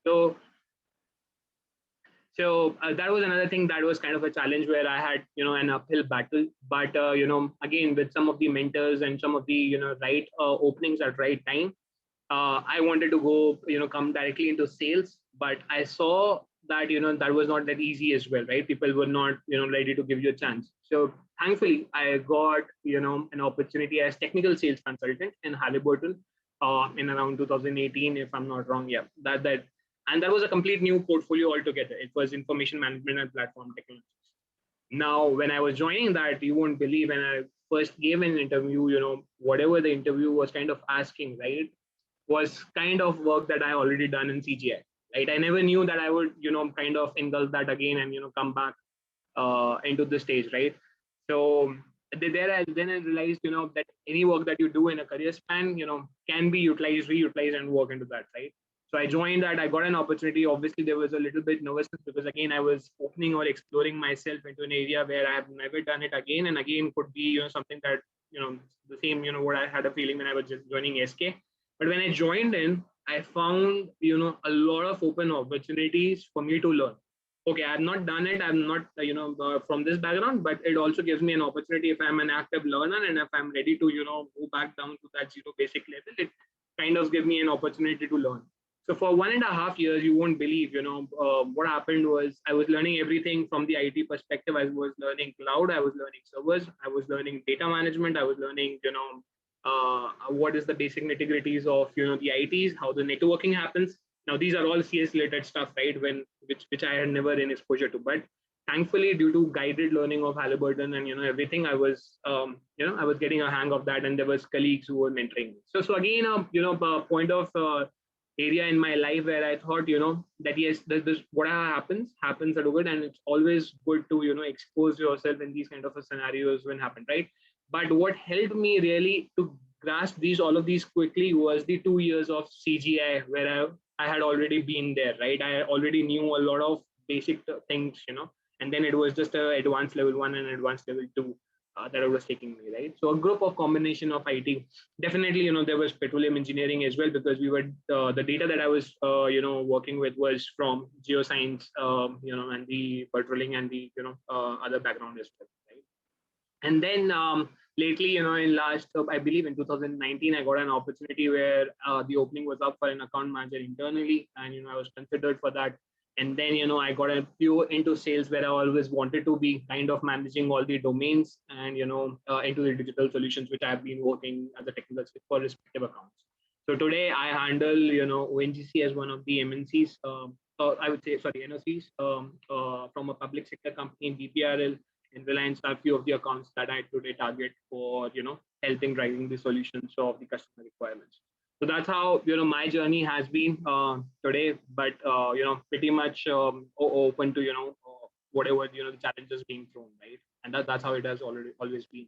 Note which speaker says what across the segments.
Speaker 1: So that was another thing that was kind of a challenge where I had, an uphill battle. But, again, with some of the mentors and some of the, right openings at right time, I wanted to go, come directly into sales. But I saw that, that was not that easy as well, right? People were not, ready to give you a chance. So thankfully, I got, an opportunity as technical sales consultant in Halliburton in around 2018, if I'm not wrong. Yeah, and that was a complete new portfolio altogether. It was information management and platform technologies. Now, when I was joining that, you won't believe, when I first gave an interview, whatever the interview was kind of asking, right, was kind of work that I already done in CGI. Right, I never knew that I would, kind of engulf that again and come back into the stage, right? So then I realized, that any work that you do in a career span, can be utilized, reutilized, and work into that, right? So I joined that. I got an opportunity. Obviously, there was a little bit nervousness because again, I was opening or exploring myself into an area where I have never done it again, and again could be, something that, the same, what I had a feeling when I was just joining SK. But when I joined in, I found, a lot of open opportunities for me to learn. Okay, I've not done it, I'm not from this background, but it also gives me an opportunity. If I'm an active learner and if I'm ready to go back down to that zero basic level, it kind of gives me an opportunity to learn. So for 1.5 years, you won't believe, what happened was I was learning everything from the IT perspective. I was learning cloud, I was learning servers, I was learning data management, I was learning what is the basic nitty-gritties of the ITs, how the networking happens. Now these are all CS related stuff, right? Which I had never in exposure to. But thankfully, due to guided learning of Halliburton and everything, I was I was getting a hang of that, and there was colleagues who were mentoring me. So again, a point of area in my life where I thought that yes, this whatever happens at good, and it's always good to expose yourself in these kind of scenarios when happen, right? But what helped me really to grasp all of these quickly was the 2 years of CGI where I had already been there, right? I already knew a lot of basic things, and then it was just a advanced level 1 and advanced level 2 that I was taking me, right? So a group of combination of IT. Definitely, there was petroleum engineering as well, because we were the data that I was, working with was from geoscience, and the petroleum and the other background as well, right? And then lately, in last, I believe in 2019, I got an opportunity where the opening was up for an account manager internally, and I was considered for that. And then I got a few into sales where I always wanted to be kind of managing all the domains and into the digital solutions, which I've been working as a technical for respective accounts. So today I handle ONGC as one of the MNCs. I would say, sorry, NOCs from a public sector company in BPRL. In Reliance, are a few of the accounts that I today target for helping driving the solutions of the customer requirements. So that's how my journey has been today. But pretty much open to whatever the challenges being thrown, right? And that's how it has always been.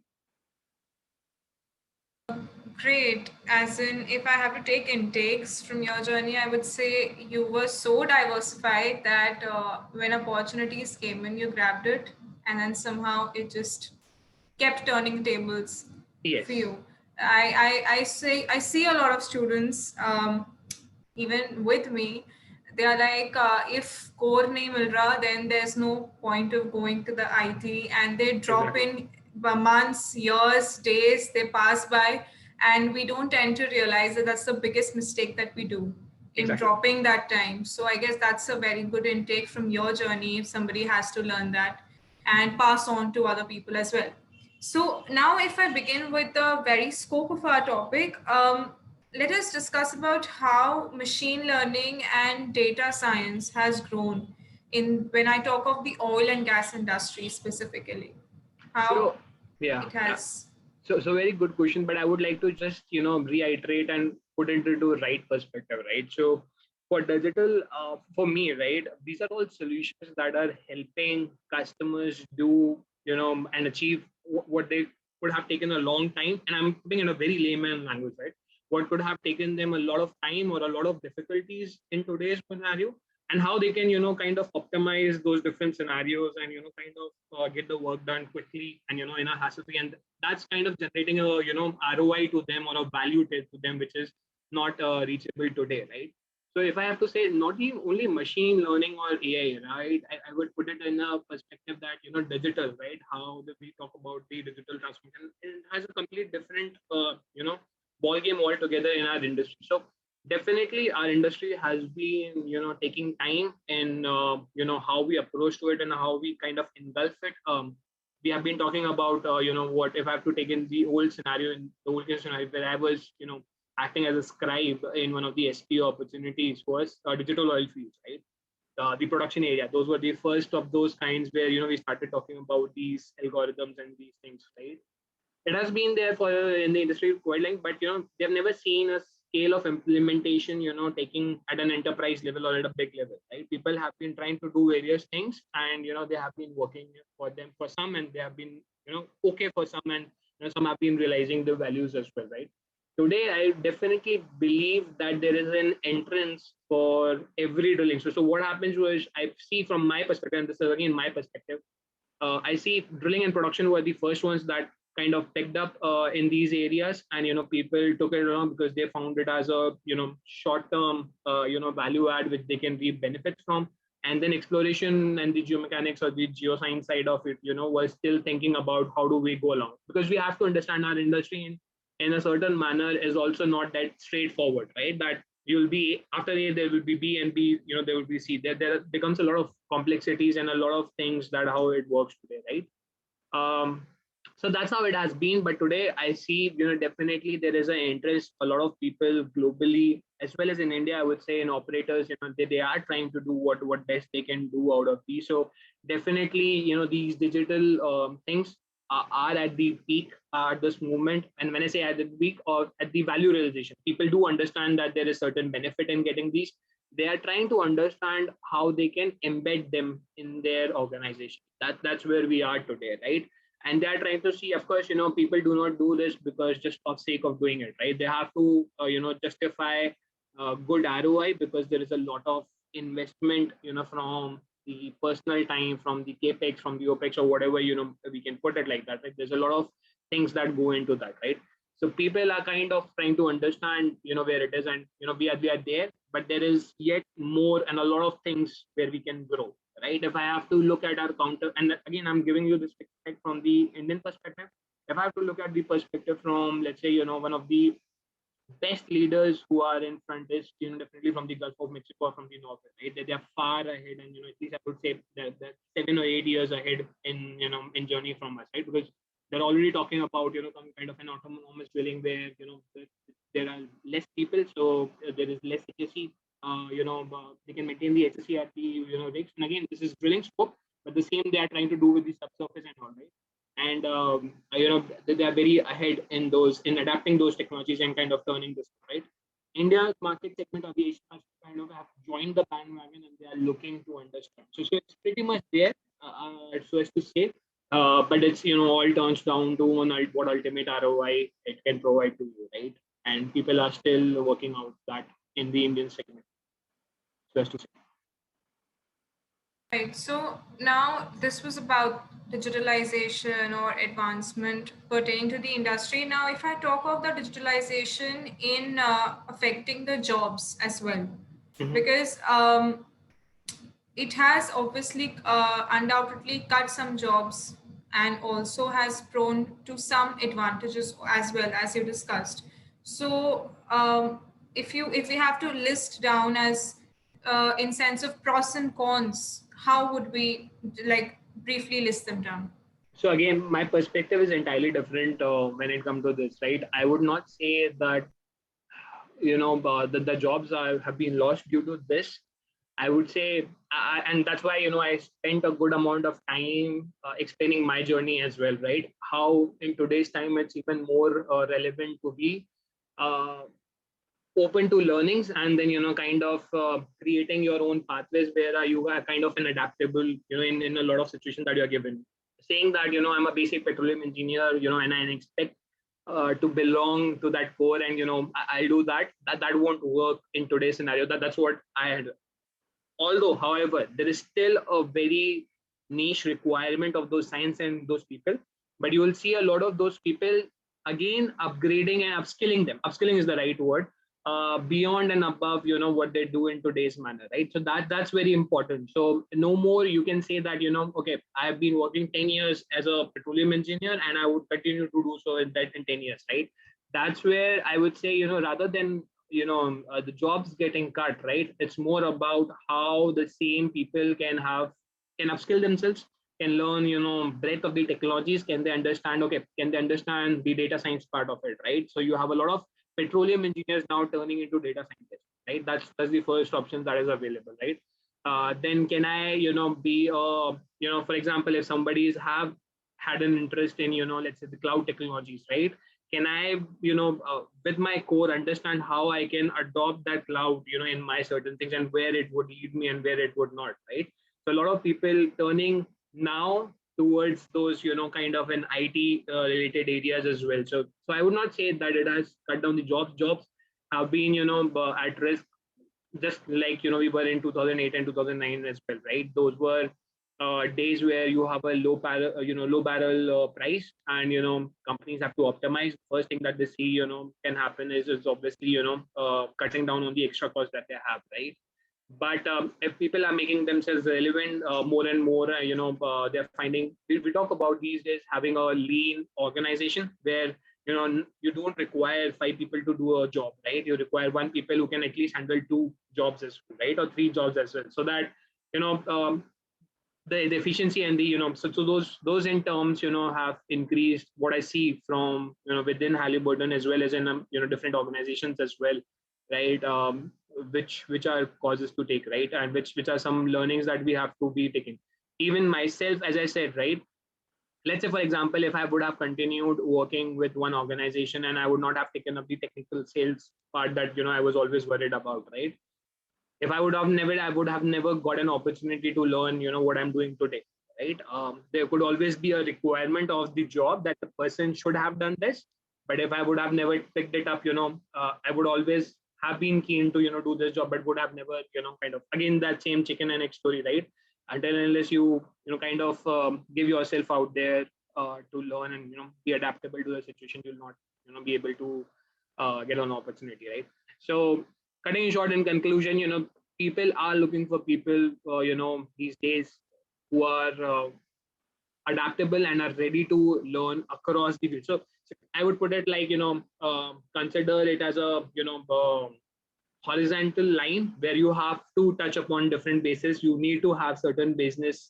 Speaker 2: Great. As in, if I have to take intakes from your journey, I would say you were so diversified that when opportunities came in, you grabbed it, and then somehow it just kept turning tables for
Speaker 1: Yes.
Speaker 2: you. I see a lot of students, even with me, they are like, if core nahi mil raha, then there's no point of going to the IT, and they drop
Speaker 1: Exactly.
Speaker 2: in months, years, days, they pass by, and we don't tend to realize that that's the biggest mistake that we do in
Speaker 1: Exactly.
Speaker 2: dropping that time. So I guess that's a very good intake from your journey if somebody has to learn that and pass on to other people as well. So now if I begin with the very scope of our topic, let us discuss about how machine learning and data science has grown in when I talk of the oil and gas industry specifically. How
Speaker 1: So yeah,
Speaker 2: it has.
Speaker 1: so very good question, but I would like to just reiterate and put it into right perspective, right? So for digital, for me, right, these are all solutions that are helping customers do and achieve what they could have taken a long time. And I'm putting in a very layman language, right? What could have taken them a lot of time or a lot of difficulties in today's scenario, and how they can kind of optimize those different scenarios and kind of get the work done quickly and in a hassle free, and that's kind of generating a ROI to them or a value to them which is not reachable today, right? So if I have to say, not even only machine learning or AI, right? I would put it in a perspective that, digital, right? How we talk about the digital transformation, it has a complete different, ball game altogether in our industry. So definitely our industry has been, taking time in, how we approach to it and how we kind of engulf it. We have been talking about, what if I have to take in the old scenario, in the old case scenario where I was, acting as a scribe in one of the SPO opportunities was digital oil fields, right? The production area. Those were the first of those kinds where we started talking about these algorithms and these things, right? It has been there for in the industry quite long, but they've never seen a scale of implementation, taking at an enterprise level or at a big level, right? People have been trying to do various things, and they have been working for them for some, and they have been okay for some, and some have been realizing the values as well, right? Today I definitely believe that there is an entrance for every drilling. So what happens was, I see from my perspective, and this is again my perspective, I see drilling and production were the first ones that kind of picked up in these areas, and people took it around because they found it as a short term value add which they can reap benefits from. And then exploration and the geomechanics or the geoscience side of it, was still thinking about how do we go along, because we have to understand our industry in a certain manner is also not that straightforward, right? That you'll be after A, there will be B, and B, there will be C. There becomes a lot of complexities and a lot of things that how it works today, right? So that's how it has been. But today I see, definitely there is an interest. A lot of people globally, as well as in India, I would say, in operators, they are trying to do what best they can do out of these. So definitely, these digital things are at the peak at this moment. And when I say at the peak or at the value realization, people do understand that there is certain benefit in getting these. They are trying to understand how they can embed them in their organization. That's where we are today, right? And they are trying to see, of course, people do not do this because just of sake of doing it, right? They have to justify good ROI, because there is a lot of investment, from the personal time, from the capex, from the opex, or whatever, we can put it like that, right? There's a lot of things that go into that, right? So people are kind of trying to understand, where it is, and we are there, but there is yet more and a lot of things where we can grow, right? If I have to look at our counter, and again, I'm giving you this perspective from the Indian perspective. If I have to look at the perspective from, let's say, one of the best leaders who are in front is, definitely from the Gulf of Mexico or from the north, right? They are far ahead, and at least I would say they're 7 or 8 years ahead in in journey from us, right? Because they're already talking about some kind of an autonomous drilling where there are less people, so there is less HSE. They can maintain the HSE at the rigs. And again, this is drilling scope, but the same they are trying to do with the subsurface and all, right? And they are very ahead in those, in adapting those technologies and kind of turning this, right? India's market segment of the Asian market kind of have joined the bandwagon, and they are looking to understand. So it's pretty much there, so as to say, but it's all turns down to what ultimate ROI it can provide to you, right? And people are still working out that in the Indian segment, so as to say.
Speaker 2: Right. So now this was about digitalization or advancement pertaining to the industry. Now, if I talk of the digitalization in affecting the jobs as well,
Speaker 1: Mhm.
Speaker 2: because it has obviously undoubtedly cut some jobs and also has prone to some advantages as well, as you discussed. So if we have to list down as in sense of pros and cons, how would we like briefly list them down?
Speaker 1: So again, my perspective is entirely different when it comes to this, right? I would not say that the jobs have been lost due to this. I would say, and that's why I spent a good amount of time explaining my journey as well, right? How in today's time it's even more relevant to be uh, open to learnings, and then kind of creating your own pathways where you are kind of an adaptable, in a lot of situations that you're given. Saying that I'm a basic petroleum engineer, and I expect to belong to that core, and I'll do that. That won't work in today's scenario. That's what I had. Although, however, there is still a very niche requirement of those science and those people, but you will see a lot of those people again upgrading and upskilling them. Upskilling is the right word. beyond and above, what they do in today's manner, right? So that's very important. So no more you can say that, okay, I have been working 10 years as a petroleum engineer and I would continue to do so in 10 years, right? That's where I would say, rather than, the jobs getting cut, right? It's more about how the same people can upskill themselves, can learn, breadth of the technologies. Can they understand, okay, can they understand the data science part of it, right? So you have a lot of petroleum engineers now turning into data scientists, right? That's the first option that is available, right? Then can I, be, for example, if somebody's have had an interest in, let's say the cloud technologies, right? Can I, with my core, understand how I can adopt that cloud, in my certain things and where it would lead me and where it would not, right? So a lot of people turning now towards those, kind of an IT related areas as well. So I would not say that it has cut down the jobs. Jobs have been, at risk, just like, we were in 2008 and 2009 as well, right? Those were days where you have a low barrel price, and, companies have to optimize. First thing that they see, can happen is obviously, cutting down on the extra cost that they have, right? But if people are making themselves relevant more and more, they're finding, we talk about these days having a lean organization where, you don't require five people to do a job, right? You require one people who can at least handle two jobs as well, right? Or three jobs as well, so that, you know the efficiency and the, so those in terms, have increased, what I see from, within Halliburton, as well as in, different organizations as well, right? Which are causes to take, right? And which are some learnings that we have to be taking. Even myself, as I said, right? Let's say, for example, if I would have continued working with one organization and I would not have taken up the technical sales part that, I was always worried about, right? If I would have never got an opportunity to learn, what I'm doing today, right? There could always be a requirement of the job that the person should have done this. But if I would have never picked it up, I would always have been keen to, do this job, but would have never, kind of, again, that same chicken and egg story, right? Until and unless you, kind of give yourself out there to learn and, be adaptable to the situation, you'll not, be able to get an opportunity, right? So cutting short, in conclusion, people are looking for people, these days, who are adaptable and are ready to learn across the field. So I would put it like, consider it as a, horizontal line where you have to touch upon different bases. You need to have certain business,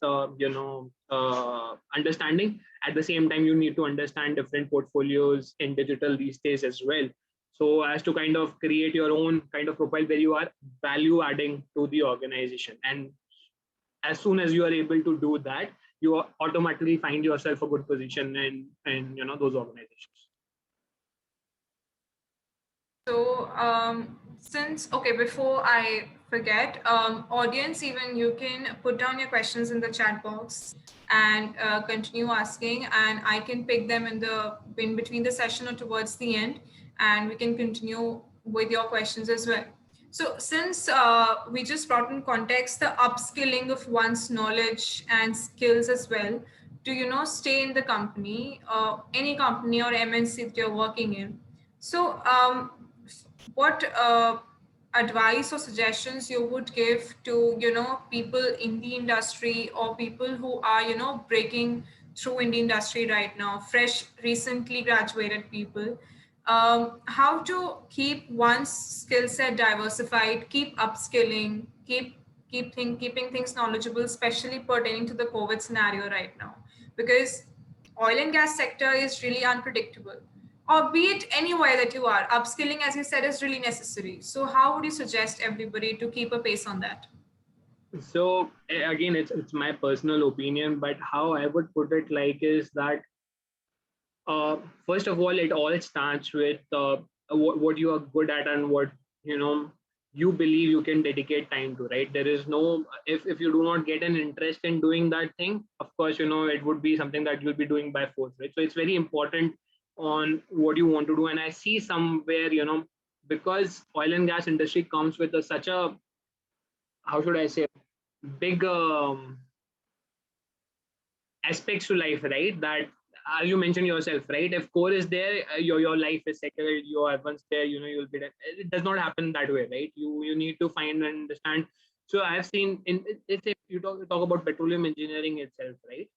Speaker 1: understanding. At the same time, you need to understand different portfolios in digital these days as well. So as to kind of create your own kind of profile where you are value adding to the organization. And as soon as you are able to do that, you automatically find yourself a good position in, those organizations.
Speaker 2: So, since, okay, before I forget, audience, even you can put down your questions in the chat box and continue asking, and I can pick them in between the session or towards the end, and we can continue with your questions as well. So, since we just brought in context the upskilling of one's knowledge and skills as well to, stay in the company, any company or MNC that you're working in. So, what advice or suggestions you would give to, people in the industry or people who are, breaking through in the industry right now, fresh, recently graduated people, how to keep one's skill set diversified, keep upskilling, keeping things knowledgeable, especially pertaining to the COVID scenario right now, because oil and gas sector is really unpredictable, or be it anywhere that you are, upskilling, as you said, is really necessary. So how would you suggest everybody to keep a pace on that?
Speaker 1: So again, it's my personal opinion, but how I would put it like is that, first of all starts with what you are good at and what, you know you believe you can dedicate time to, right? There is no, if you do not get an interest in doing that thing, of course, it would be something that you'll be doing by force, right? So it's very important on what you want to do. And I see somewhere, because oil and gas industry comes with such a, how should I say, big aspects to life, right? That as you mentioned yourself, right? If core is there, your life is settled. You are once there, you'll be there. It does not happen that way, right? You need to find and understand. So I've seen if you talk about petroleum engineering itself, right?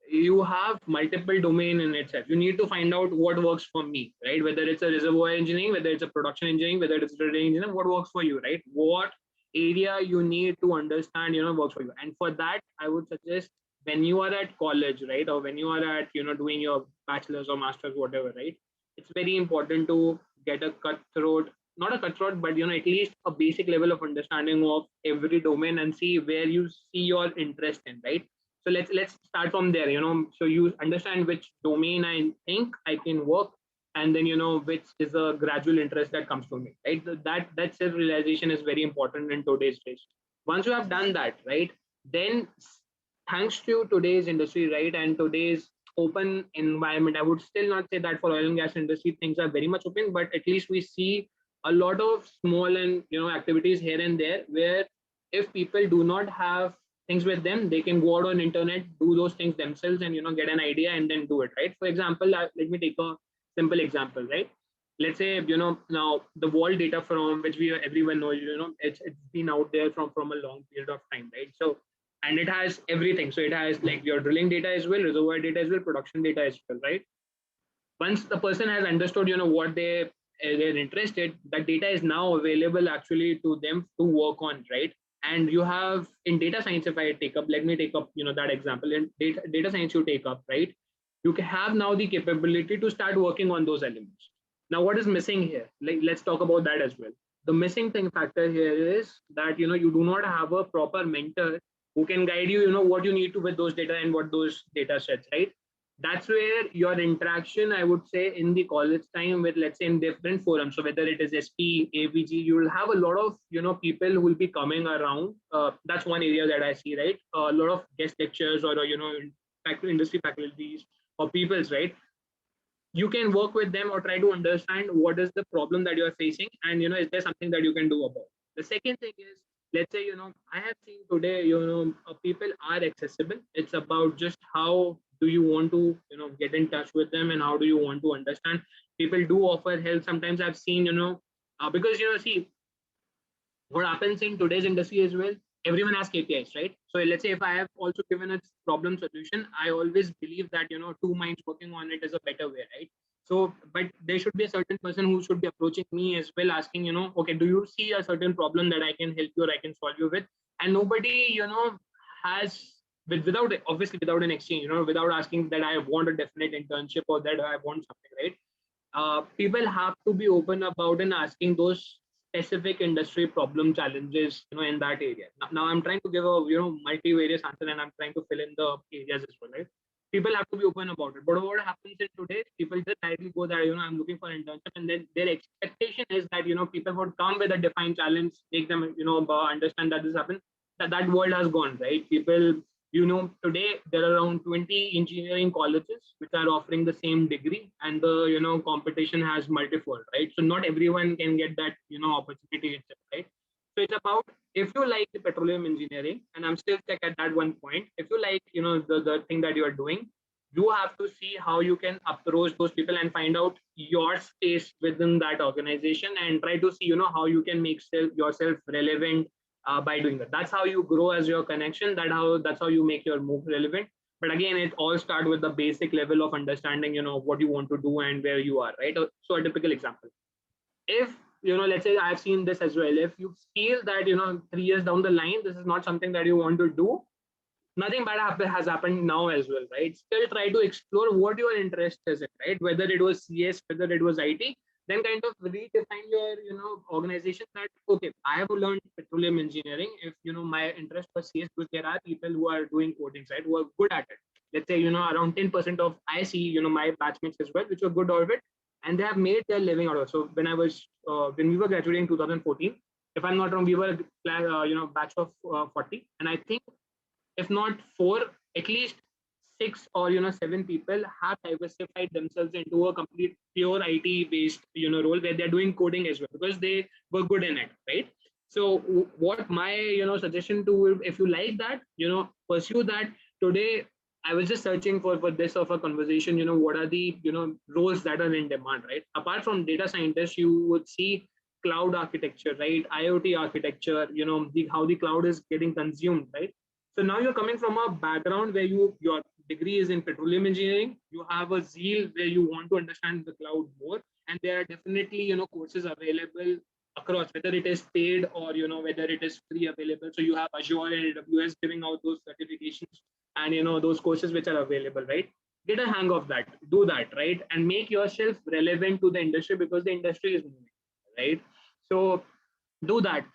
Speaker 1: You have multiple domain in itself. You need to find out what works for me, right? Whether it's a reservoir engineering, whether it's a production engineering, whether it's drilling engineering, what works for you, right? What area you need to understand, works for you. And for that, I would suggest when you are at college, right, or when you are at doing your bachelor's or master's, whatever, right, it's very important to get a cutthroat, not a cutthroat, but at least a basic level of understanding of every domain and see where you see your interest in, right? So let's start from there. So you understand which domain I think I can work, and then which is a gradual interest that comes to me, right? That self realization is very important in today's days. Once you have done that, right, then thanks to today's industry, right, and today's open environment, I would still not say that for oil and gas industry things are very much open, but at least we see a lot of small and activities here and there where if people do not have things with them, they can go out on internet, do those things themselves, and get an idea and then do it, right? For example, let me take a simple example, right? Let's say now the wall data from which we everyone knows, it's been out there from a long period of time, right? So and it has everything. So it has like your drilling data as well, reservoir data as well, production data as well, right? Once the person has understood what they're interested, that data is now available actually to them to work on, right? And you have in data science, if I take up, let me take up that example. In data science you take up, right, you can have now the capability to start working on those elements. Now what is missing here, like let's talk about that as well. The missing thing factor here is that you do not have a proper mentor who can guide you, what you need to with those data and what those data sets, right? That's where your interaction, I would say, in the college time with, let's say, in different forums. So whether it is SP, AVG, you will have a lot of people who will be coming around. That's one area that I see, right? A lot of guest lectures or industry faculties or people's, right? You can work with them or try to understand what is the problem that you are facing, and is there something that you can do about. The second thing is, let's say I have seen today people are accessible. It's about just how do you want to get in touch with them, and how do you want to understand. People do offer help. Sometimes I've seen because see what happens in today's industry as well, everyone has KPIs, right? So let's say if I have also given a problem solution, I always believe that two minds working on it is a better way, right? So but there should be a certain person who should be approaching me as well, asking okay, do you see a certain problem that I can help you or I can solve you with? And nobody has without obviously without an exchange, without asking that I want a definite internship or that I want something, right? People have to be open about and asking those specific industry problem challenges in that area. Now I'm trying to give a multivarious answer, and I'm trying to fill in the areas as well, right? People have to be open about it. But what happens in today, people just directly go that I'm looking for an internship, and then their expectation is that people would come with a defined challenge, make them understand that this happened. That world has gone, right? People, today there are around 20 engineering colleges which are offering the same degree, and the competition has multifold, right? So not everyone can get that opportunity itself, right? So it's about, if you like the petroleum engineering, and I'm still stuck at that one point, if you like the thing that you are doing, you have to see how you can approach those people and find out your space within that organization, and try to see how you can make yourself relevant by doing that. That's how you grow as your connection. That's how you make your move relevant. But again, it all starts with the basic level of understanding what you want to do and where you are, right? So a typical example, if let's say I've seen this as well, if you feel that 3 years down the line this is not something that you want to do, nothing bad has happened now as well, right? Still try to explore what your interest is in, right? Whether it was CS, whether it was IT, then kind of redefine your organization that okay, I have learned petroleum engineering. If my interest was CS, because there are people who are doing coding, right, who are good at it. Let's say around 10% of I see my batchmates as well, which were good at it, and they have made their living out of it. So when we were graduating in 2014, if I'm not wrong, we were batch of 40, and I think if not four, at least six or seven people have diversified themselves into a complete pure IT based role where they're doing coding as well because they were good in it, right? So what my suggestion to, if you like that, pursue that. Today I was just searching for this of a conversation, what are the, roles that are in demand, right? Apart from data scientists, you would see cloud architecture, right? IoT architecture, how the cloud is getting consumed, right? So now you're coming from a background where your degree is in petroleum engineering, you have a zeal where you want to understand the cloud more, and there are definitely, courses available across, whether it is paid or, whether it is free available. So you have Azure and AWS giving out those certifications and those courses which are available, right? Get a hang of that, do that, right? And make yourself relevant to the industry, because the industry is moving, right? So do that.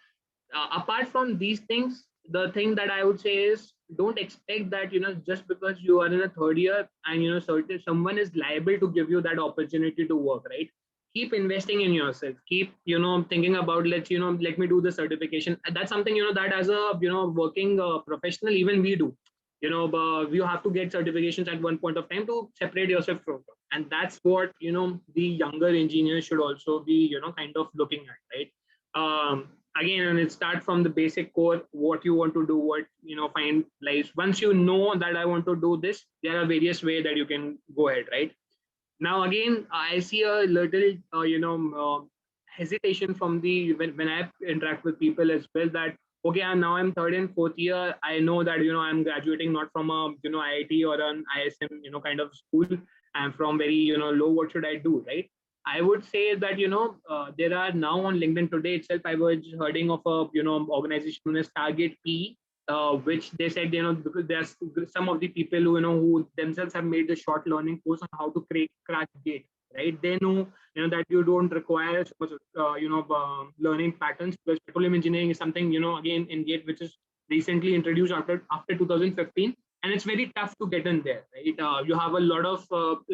Speaker 1: Apart from these things, the thing that I would say is, don't expect that just because you are in a third year and certain someone is liable to give you that opportunity to work, right? Keep investing in yourself, keep thinking about, let me do the certification. And that's something that as a working professional, even we do, you have to get certifications at one point of time to separate yourself from them. And that's what the younger engineers should also be kind of looking at, right? Again, and it starts from the basic core, what you want to do, what find lives. Once you know that I want to do this, there are various ways that you can go ahead, right? Now again, I see a little hesitation from the when I interact with people as well, that okay, I'm third and fourth year. I know that I'm graduating not from a IIT or an ISM kind of school. I'm from very low. What should I do, right? I would say that there are now on LinkedIn today itself. I was hearing of a organization known as Target P, which they said because there's some of the people who who themselves have made the short learning course on how to crack gate, right? They know that you don't require so much learning patterns, because petroleum engineering is something again in gate which is recently introduced after 2015, and it's very tough to get in there, right? You have a lot of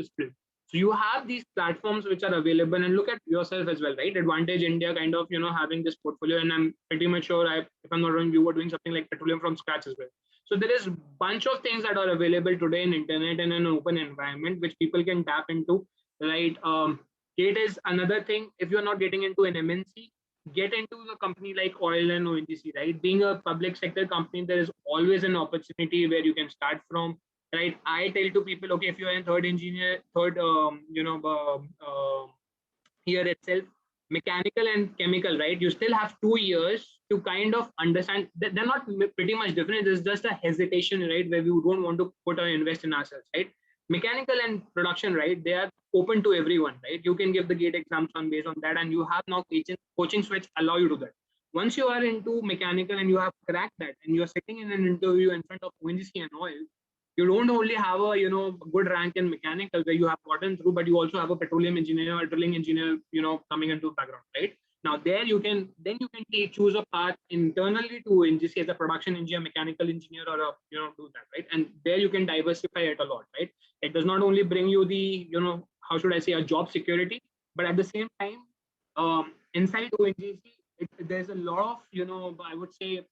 Speaker 1: split. So you have these platforms which are available, and look at yourself as well, right? Advantage India kind of having this portfolio, and I'm pretty much sure, if I'm not wrong, you were doing something like petroleum from scratch as well. So there is bunch of things that are available today in internet and an open environment which people can tap into, right? Gate is another thing. If you're not getting into an MNC, get into a company like oil and ONGC, right? Being a public sector company, there is always an opportunity where you can start from, right? I tell to people, okay, if you're in third engineer, third, here itself, mechanical and chemical, right? You still have 2 years to kind of understand that they're not pretty much different. There's just a hesitation, right? Where we don't want to put or invest in ourselves, right? Mechanical and production, right? They are open to everyone, right? You can give the gate exams on based on that, and you have now coaching which allow you to do that. Once you are into mechanical and you have cracked that, and you are sitting in an interview in front of ONGC and oil, you don't only have a good rank in mechanical where you have gotten through, but you also have a petroleum engineer or drilling engineer coming into background, right? Now there you can choose a path internally to NGC as a production engineer, mechanical engineer, or a do that, right? And there you can diversify it a lot, right? It does not only bring you the how should I say, a job security, but at the same time, inside ONGC, there's a lot of I would say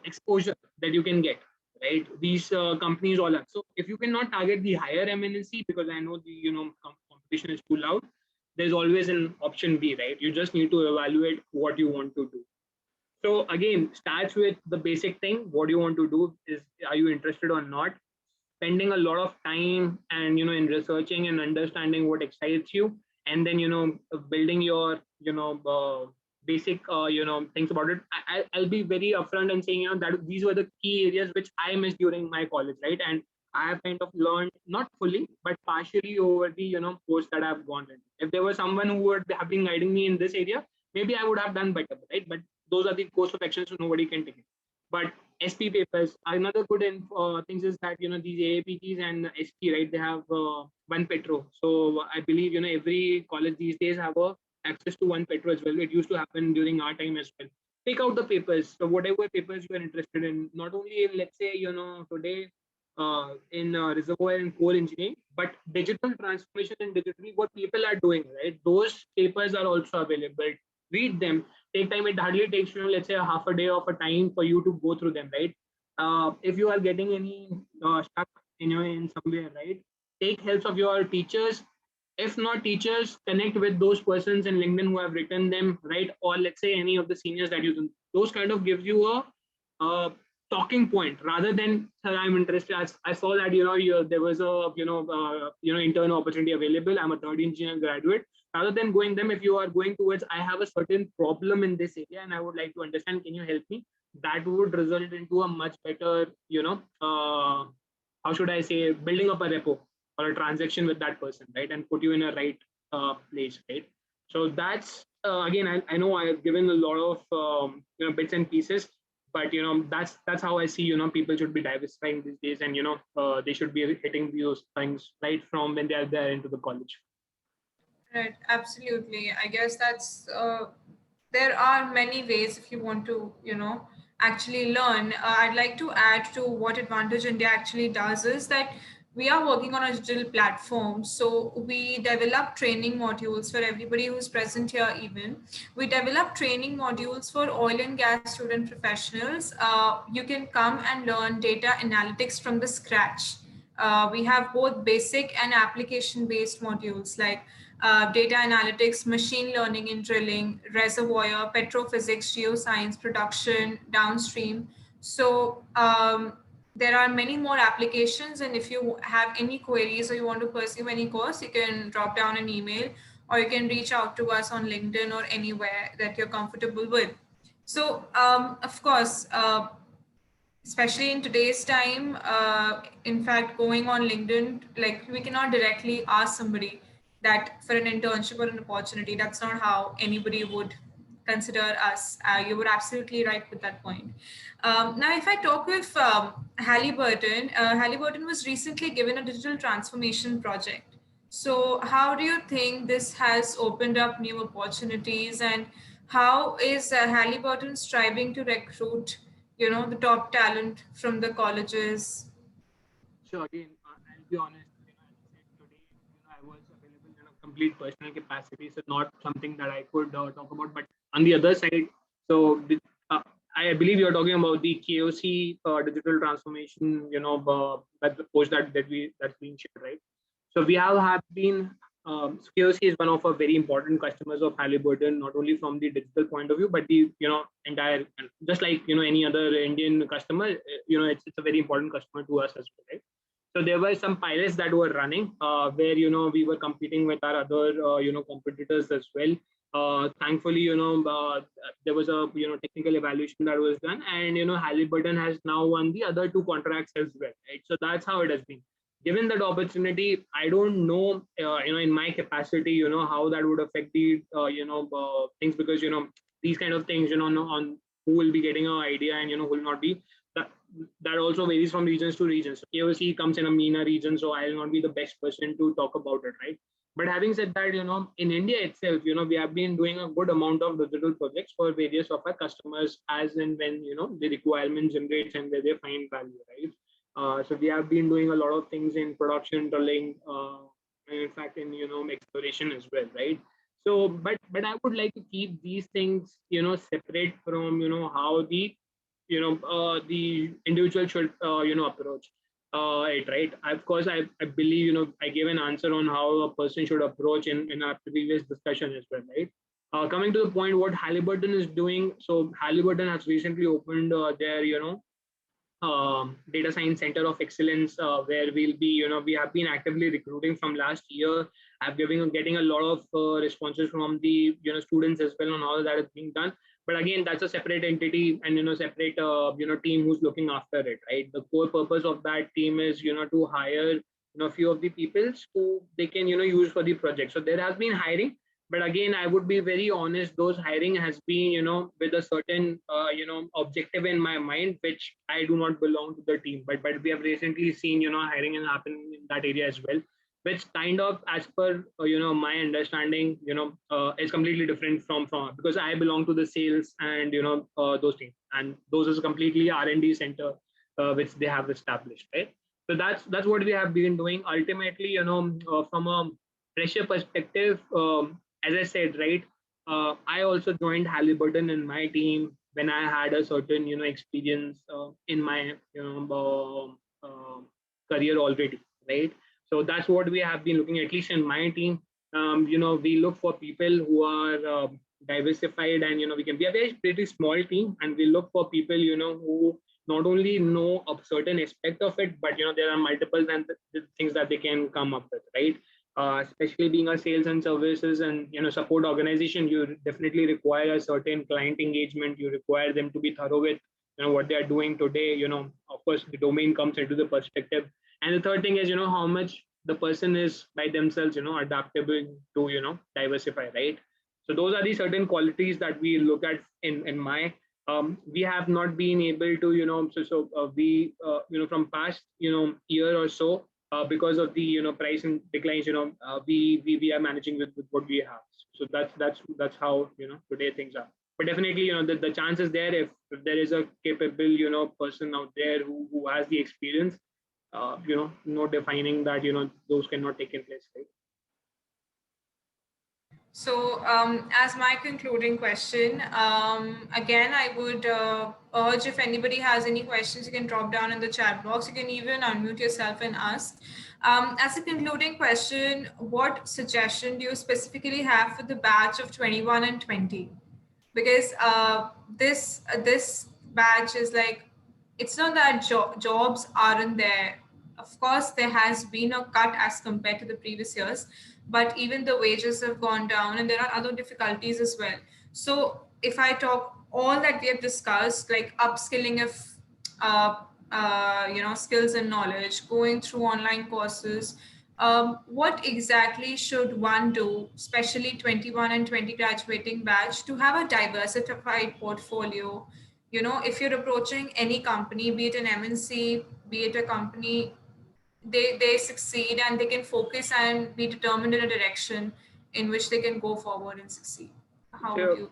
Speaker 1: exposure that you can get, right? These companies all are. So if you cannot target the higher MNC, because I know the competition is too loud, there's always an option B, right? You just need to evaluate what you want to do. So again, starts with the basic thing. What you want to do is, are you interested or not? Spending a lot of time and in researching and understanding what excites you, and then building your basic things about it. I'll be very upfront and saying that these were the key areas which I missed during my college, right? And I have kind of learned, not fully but partially, over the course that I've gone in. If there was someone who would have been guiding me in this area, maybe I would have done better, right? But those are the course of action, so nobody can take it. But SP papers, another good things is that these AAPTs and SP, right? They have one petro. So I believe every college these days have access to one petro as well. It used to happen during our time as well. Take out the papers. So whatever papers you are interested in, not only let's say today in reservoir and core engineering, but digital transformation and digitally what people are doing, right? Those papers are also available. Read them, take time. It hardly takes let's say a half a day of a time for you to go through them, right? If you are getting any stuck in somewhere, right? Take help of your teachers. If not teachers, connect with those persons in LinkedIn who have written them, right? Or let's say any of the seniors that you do. Those kind of gives you a talking point rather than, sir, I'm interested. I saw that there was a intern opportunity available. I'm a third engineer graduate. Rather than going them, if you are going towards, I have a certain problem in this area and I would like to understand. Can you help me? That would result into a much better, how should I say, building up a repo or a transaction with that person, right, and put you in a right place, right? So that's again, I know I have given a lot of bits and pieces, but that's how I see people should be diversifying these days, and they should be hitting those things right from when they are there into the college.
Speaker 2: Right, absolutely. I guess that's there are many ways if you want to, actually learn. I'd like to add to what Advantage India actually does is that we are working on a digital platform. So we develop training modules for everybody who's present here, even. We develop training modules for oil and gas student professionals. You can come and learn data analytics from the scratch. We have both basic and application based modules like data analytics, machine learning in drilling, reservoir, petrophysics, geoscience, production, downstream. So there are many more applications. And if you have any queries or you want to pursue any course, you can drop down an email or you can reach out to us on LinkedIn or anywhere that you're comfortable with. So, of course, especially in today's time, in fact, going on LinkedIn, like we cannot directly ask somebody that for an internship or an opportunity. That's not how anybody would consider us. You were absolutely right with that point. Now, if I talk with Halliburton, Halliburton was recently given a digital transformation project. So, how do you think this has opened up new opportunities, and how is Halliburton striving to recruit, the top talent from the colleges?
Speaker 1: So again, I'll be honest. As I said today, I was available in a complete personal capacity, so not something that I could talk about. But on the other side, so uh, I believe you're talking about the KOC digital transformation. That the post that's being shared, right? So we have been. KOC is one of our very important customers of Halliburton, not only from the digital point of view, but the entire, just like any other Indian customer, it's a very important customer to us as well, right? So there were some pilots that were running where we were competing with our other competitors as well. Thankfully, there was a technical evaluation that was done, and Halliburton has now won the other two contracts as well, right? So that's how it has been. Given that opportunity, I don't know, in my capacity, how that would affect the things, because these kind of things, on who will be getting an idea and who will not be. That that also varies from regions to regions. So KOC comes in a MENA region, so I'll not be the best person to talk about it, right? But having said that, in India itself, we have been doing a good amount of digital projects for various of our customers as and when, the requirement generates and where they find value, right? So we have been doing a lot of things in production, drilling, and in fact in, exploration as well, right? So, but I would like to keep these things, separate from, how the individual should approach it, right? Of course, I believe I gave an answer on how a person should approach in our previous discussion as well, right? Coming to the point, what Halliburton is doing. So Halliburton has recently opened their data science center of excellence, where we'll be, we have been actively recruiting from last year. I've getting a lot of responses from the students as well on how that is being done. But again, that's a separate entity and separate team who's looking after it, right? The core purpose of that team is to hire a few of the people who they can use for the project. So there has been hiring, but again, I would be very honest, those hiring has been with a certain objective in my mind, which I do not belong to the team. But we have recently seen hiring and happening in that area as well, which kind of, as per my understanding, is completely different from because I belong to the sales and those teams, and those is completely R&D center which they have established, right? So that's what we have been doing ultimately, from a pressure perspective. As I said, right, I also joined Halliburton in my team when I had a certain experience in my career already, right? So that's what we have been looking, at least in my team. We look for people who are diversified, and we are a very pretty small team, and we look for people who not only know a certain aspect of it, but there are multiple and the things that they can come up with, right? Especially being a sales and services and support organization, you definitely require a certain client engagement. You require them to be thorough with what they are doing today. Of course, the domain comes into the perspective, and the third thing is how much the person is by themselves adaptable to diversify, right? So those are the certain qualities that we look at in my we have not been able to we from past year or so, because of the price and declines, we are managing with what we have. So that's how today things are. But definitely the chance is there, if there is a capable person out there who has the experience, no defining that those cannot take in place, right?
Speaker 2: So, as my concluding question, again, I would urge, if anybody has any questions, you can drop down in the chat box. You can even unmute yourself and ask. As a concluding question, what suggestion do you specifically have for the batch of 21 and 20? Because this batch is like, it's not that jobs aren't there. Of course, there has been a cut as compared to the previous years, but even the wages have gone down, and there are other difficulties as well. So if I talk all that we have discussed, like upskilling of uh, skills and knowledge, going through online courses, what exactly should one do, especially 21 and 20 graduating batch, to have a diversified portfolio? If you're approaching any company, be it an MNC, be it a company, they succeed and they can focus and be determined in a direction in which they can go forward and succeed. How would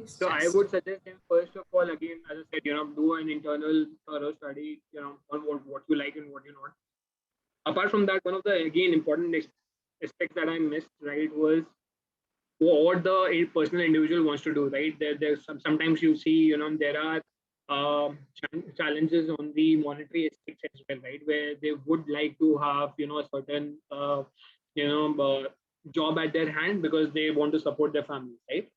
Speaker 1: So,
Speaker 2: you
Speaker 1: I
Speaker 2: suggest?
Speaker 1: would suggest them, first of all, again, as I said, do an internal thorough study, on what you like and what you not. Apart from that, one of the again important aspects that I missed, right, was what the personal individual wants to do, right? There's sometimes you see, there are challenges on the monetary aspects as well, right? Where they would like to have, a certain, you know, job at their hand because they want to support their family, right?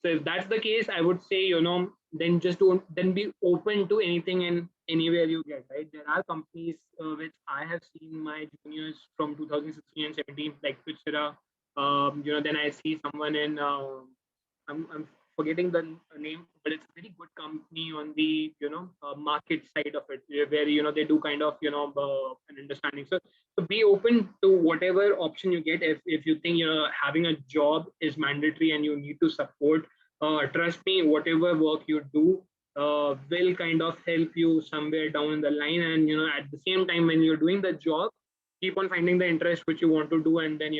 Speaker 1: So if that's the case, I would say, then just don't, then be open to anything and anywhere you get, right? There are companies which I have seen my juniors from 2016 and 17, like Pitsera, then I see someone in I'm forgetting the name, but it's a very good company on the market side of it, where they do kind of an understanding. So be open to whatever option you get. If you think having a job is mandatory and you need to support, trust me, whatever work you do will kind of help you somewhere down the line. And at the same time, when you're doing the job, keep on finding the interest which you want to do, and then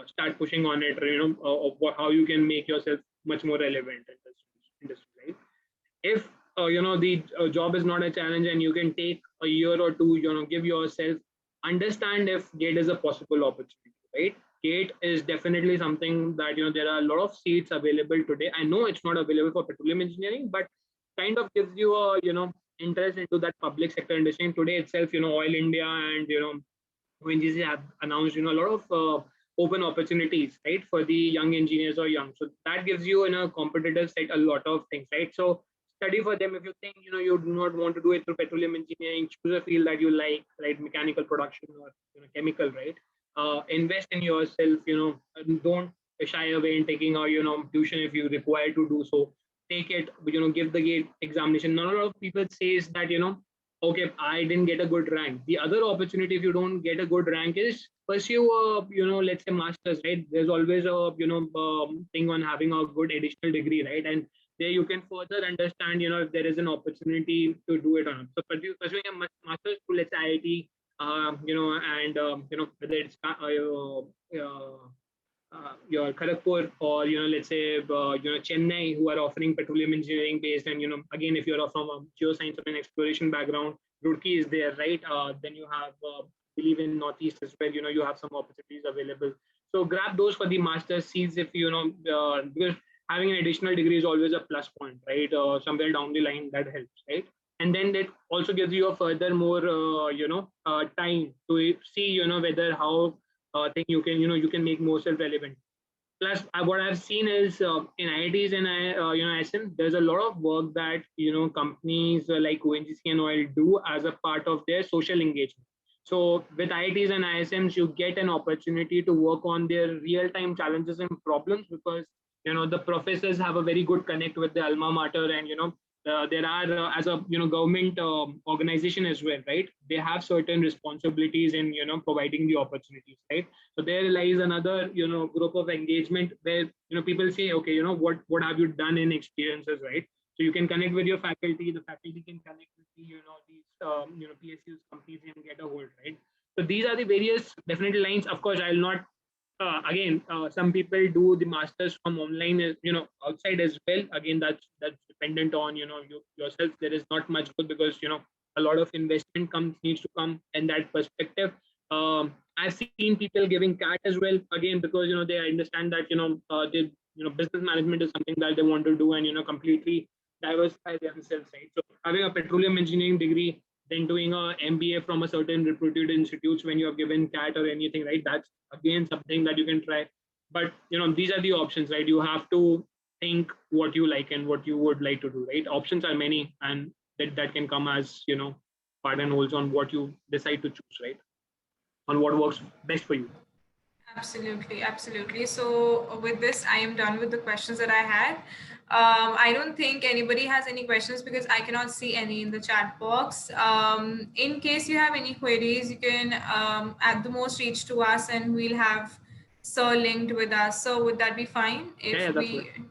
Speaker 1: start pushing on it, of how you can make yourself much more relevant in this industry, right? If the job is not a challenge and you can take a year or two, give yourself, understand if gate is a possible opportunity, right? Gate is definitely something that there are a lot of seats available today. I know it's not available for petroleum engineering, but kind of gives you a interest into that public sector industry. And today itself, Oil India and ONGC have announced a lot of open opportunities, right, for the young engineers or young. So that gives you in a competitive set a lot of things, right? So study for them. If you think you do not want to do it through petroleum engineering, choose a field that you like, right? Mechanical production or chemical, right? Invest in yourself. And don't shy away in taking a tuition if you require to do so. Take it. Give the gate examination. Not a lot of people says that okay, I didn't get a good rank. The other opportunity, if you don't get a good rank, is pursue a let's say masters, right? There's always a thing on having a good additional degree, right? And there you can further understand if there is an opportunity to do it or not. So pursuing a master's through, let's say, IIT, and whether it's your Kharagpur, or let's say Chennai, who are offering petroleum engineering based, and again, if you're from a geoscience or an exploration background, Roorkee is there, right? Then you have believe in Northeast as well. You have some opportunities available. So grab those for the master's seats if because having an additional degree is always a plus point, right? Somewhere down the line that helps, right? And then that also gives you a further more time to see whether how thing you can you can make more self relevant. Plus, what I've seen is in IITs and ISM, there's a lot of work that companies like ONGC and OIL do as a part of their social engagement. So with IITs and ISMs, you get an opportunity to work on their real-time challenges and problems, because the professors have a very good connect with the alma mater, and there are as a government organization as well, right? They have certain responsibilities in providing the opportunities, right? So there lies another group of engagement where people say, okay, what have you done in experiences, right? So you can connect with your faculty, the faculty can connect with the these PSUs, companies, and get a hold, right? So these are the various definitely lines. Of course, I'll not again, some people do the masters from online, outside as well. Again, that's dependent on yourself. There is not much good, because a lot of investment comes needs to come in that perspective. I've seen people giving CAT as well, again, because they understand that they business management is something that they want to do, and completely diversify themselves, right? So having a petroleum engineering degree, then doing a MBA from a certain reputed institutes when you have given CAT or anything, right? That's again something that you can try. But these are the options, right? You have to think what you like and what you would like to do, right? Options are many, and that can come as part and holds on what you decide to choose, right? On what works best for you.
Speaker 2: Absolutely, absolutely. So with this, I am done with the questions that I had. I don't think anybody has any questions because I cannot see any in the chat box. In case you have any queries, you can at the most reach to us, and we'll have Sir linked with us. So would that be fine if
Speaker 1: Yeah, that's
Speaker 2: we?
Speaker 1: good.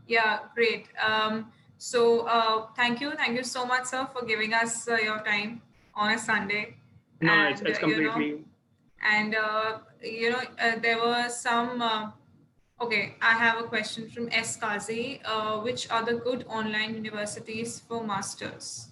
Speaker 2: Yeah, great. Thank you so much, sir, for giving us your time on a Sunday,
Speaker 1: No,
Speaker 2: and
Speaker 1: it's completely.
Speaker 2: and there was some okay, I have a question from S Kazi. Which are the good online universities for masters?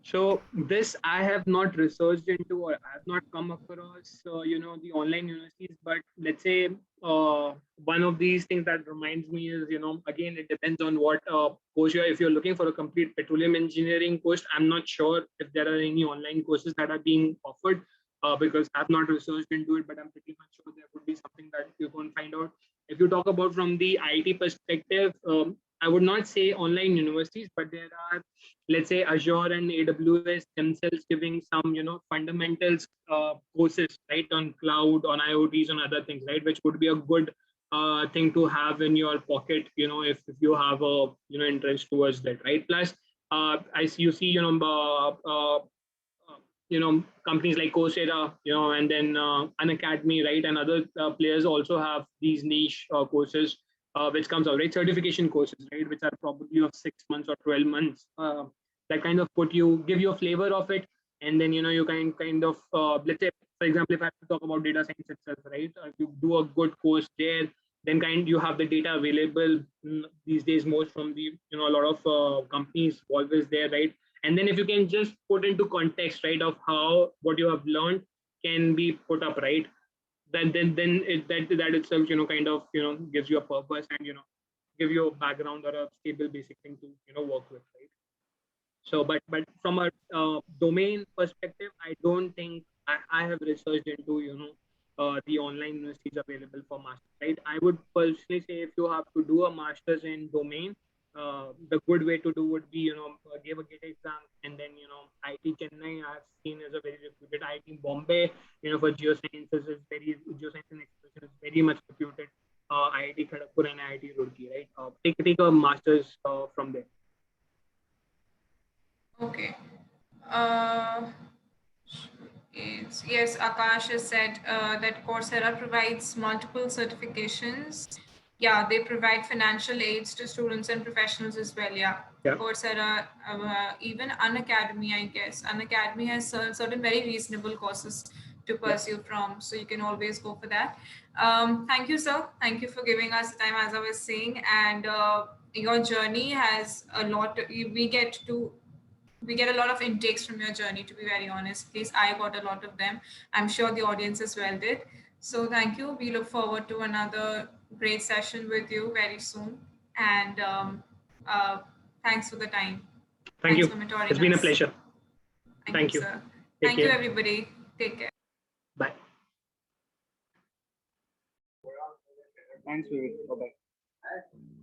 Speaker 1: So this I have not researched into, or I have not come across, the online universities. But let's say one of these things that reminds me is, again, it depends on what course you're. If you're looking for a complete petroleum engineering course, I'm not sure if there are any online courses that are being offered, because I've not researched into it. But I'm pretty much sure there would be something that you can find out. If you talk about from the IT perspective, I would not say online universities, but there are, let's say, Azure and AWS themselves giving some fundamentals courses, right, on cloud, on IoTs, on other things, right, which would be a good thing to have in your pocket, if you have a interest towards that, right? Plus as you see, companies like Coursera, and then an academy, right, and other players also have these niche courses which comes out, right, certification courses, right, which are probably of 6 months or 12 months, that kind of give you a flavor of it. And then you can kind of let's say, for example, if I have to talk about data science itself, right, if you do a good course there, then you have the data available these days most from the a lot of companies always there, right? And then if you can just put into context, right, of how what you have learned can be put up, right, that itself kind of gives you a purpose, and give you a background or a stable basic thing to work with, right? So but from a domain perspective, I don't think I have researched into the online universities available for masters, right? I would personally say, if you have to do a masters in domain, the good way to do would be give a GATE exam, and then IIT Chennai I've seen is a very reputed. IIT Bombay for geosciences is very geoscience and exploration is very much reputed. IIT Kharagpur and IIT Roorkee, right? Take a masters from there.
Speaker 2: Okay. Uh, yes, Akash has said that Coursera provides multiple certifications. Yeah, they provide financial aids to students and professionals as well. Yeah,
Speaker 1: Yeah.
Speaker 2: Coursera, even Unacademy, I guess. Unacademy has certain very reasonable courses to pursue from, so you can always go for that. Thank you, sir. Thank you for giving us the time, as I was saying, and your journey has a lot. We get a lot of intakes from your journey, to be very honest. At least I got a lot of them. I'm sure the audience as well did. So thank you. We look forward to another great session with you very soon. And thanks for the time.
Speaker 1: Thank
Speaker 2: Thanks
Speaker 1: you.
Speaker 2: for mentoring
Speaker 1: It's been a
Speaker 2: us.
Speaker 1: pleasure.
Speaker 2: Thank you,
Speaker 1: Thank you.
Speaker 2: sir.
Speaker 1: Take
Speaker 2: Thank you,
Speaker 1: care.
Speaker 2: everybody. Take care.
Speaker 1: Bye.
Speaker 3: Thanks, Vivid. Bye bye.